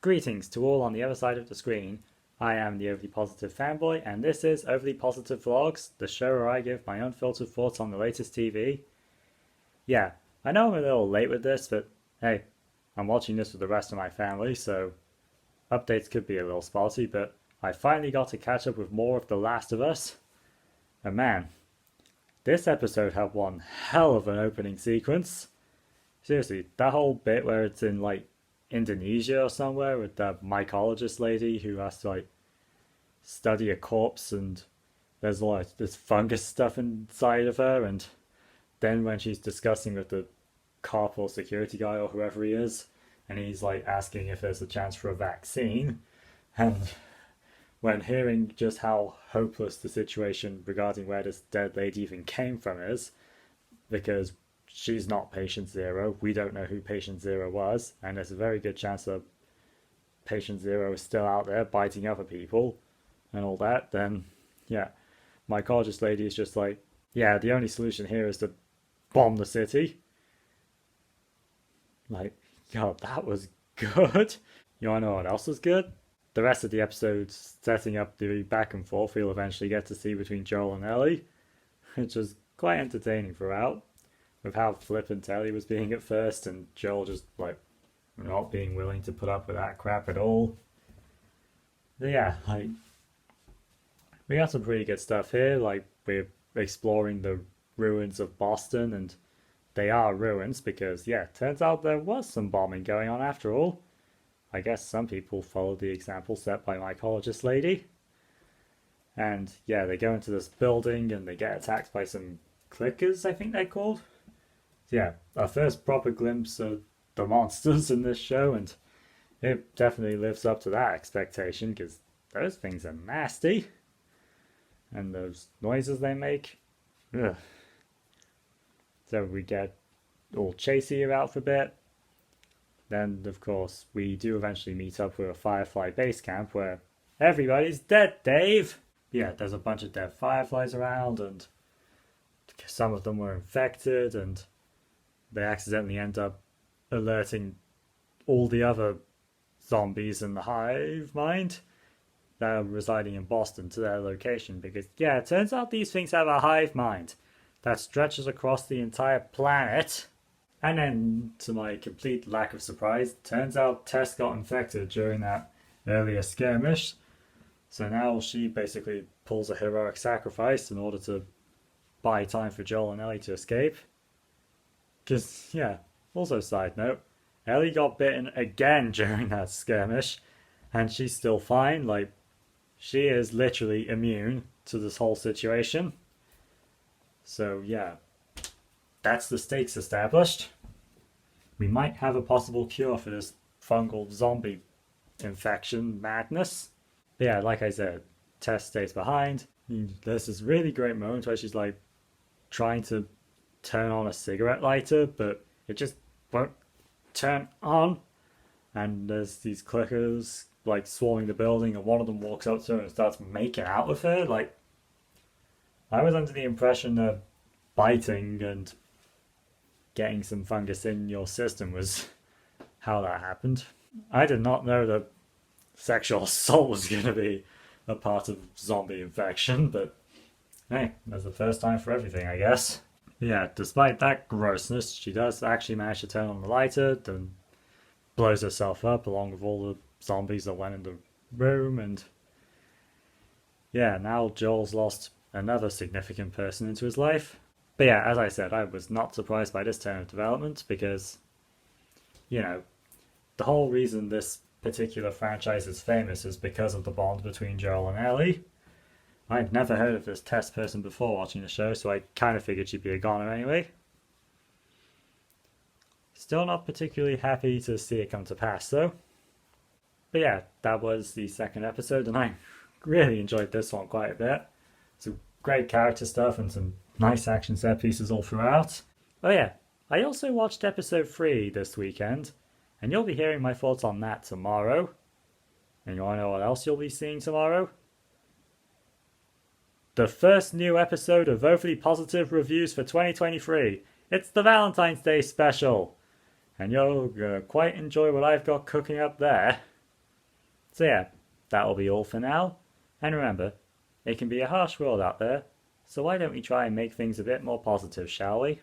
Greetings to all on the other side of the screen. I am the Overly Positive Fanboy, and this is Overly Positive Vlogs, the show where I give my unfiltered thoughts on the latest TV. Yeah, I know I'm a little late with this, but hey, I'm watching this with the rest of my family, so updates could be a little spotty, but I finally got to catch up with more of The Last of Us. And man, this episode had one hell of an opening sequence. Seriously, that whole bit where it's in Indonesia or somewhere with that mycologist lady who has to study a corpse, and there's this fungus stuff inside of her, and then when she's discussing with the cop or security guy or whoever he is, and he's asking if there's a chance for a vaccine, and when hearing just how hopeless the situation regarding where this dead lady even came from is, because she's not patient zero. We don't know who patient zero was, and there's a very good chance that patient zero is still out there biting other people and all that. Then, yeah, my gorgeous lady is just yeah, the only solution here is to bomb the city. God, that was good. You wanna know what else was good? The rest of the episode setting up the back and forth we'll eventually get to see between Joel and Ellie, which was quite entertaining throughout, with how flippant Ellie was being at first, and Joel just not being willing to put up with that crap at all. But yeah, we got some pretty good stuff here. We're exploring the ruins of Boston, and they are ruins because, yeah, turns out there was some bombing going on after all. I guess some people followed the example set by my mycologist lady. And yeah, they go into this building and they get attacked by some clickers, I think they're called. Yeah, our first proper glimpse of the monsters in this show, and it definitely lives up to that expectation because those things are nasty. And those noises they make. Ugh. So we get all chasey about for a bit. Then, of course, we do eventually meet up with a Firefly base camp where everybody's dead, Dave! Yeah, there's a bunch of dead Fireflies around, and some of them were infected, and they accidentally end up alerting all the other zombies in the hive mind that are residing in Boston to their location, because, yeah, it turns out these things have a hive mind that stretches across the entire planet. And then, to my complete lack of surprise, turns out Tess got infected during that earlier skirmish. So now she basically pulls a heroic sacrifice in order to buy time for Joel and Ellie to escape. Because, yeah, also side note, Ellie got bitten again during that skirmish, and she's still fine. She is literally immune to this whole situation. So, yeah. That's the stakes established. We might have a possible cure for this fungal zombie infection madness. But yeah, like I said, Tess stays behind. There's this really great moment where she's trying to turn on a cigarette lighter, but it just won't turn on. And there's these clickers swarming the building, and one of them walks up to her and starts making out with her. I was under the impression that biting and getting some fungus in your system was how that happened. I did not know that sexual assault was going to be a part of zombie infection, but hey, there's a first time for everything, I guess. Yeah, despite that grossness, she does actually manage to turn on the lighter, then blows herself up along with all the zombies that went in the room, and yeah, now Joel's lost another significant person into his life. But yeah, as I said, I was not surprised by this turn of development because, the whole reason this particular franchise is famous is because of the bond between Joel and Ellie. I'd never heard of this Tess person before watching the show, so I kind of figured she'd be a goner anyway. Still not particularly happy to see it come to pass, though. But yeah, that was the second episode, and I really enjoyed this one quite a bit. Some great character stuff and some nice action set pieces all throughout. Oh yeah, I also watched episode 3 this weekend, and you'll be hearing my thoughts on that tomorrow. And you want to know what else you'll be seeing tomorrow? The first new episode of Overly Positive Reviews for 2023. It's the Valentine's Day special. And you'll quite enjoy what I've got cooking up there. So yeah, that'll be all for now. And remember, it can be a harsh world out there, so why don't we try and make things a bit more positive, shall we?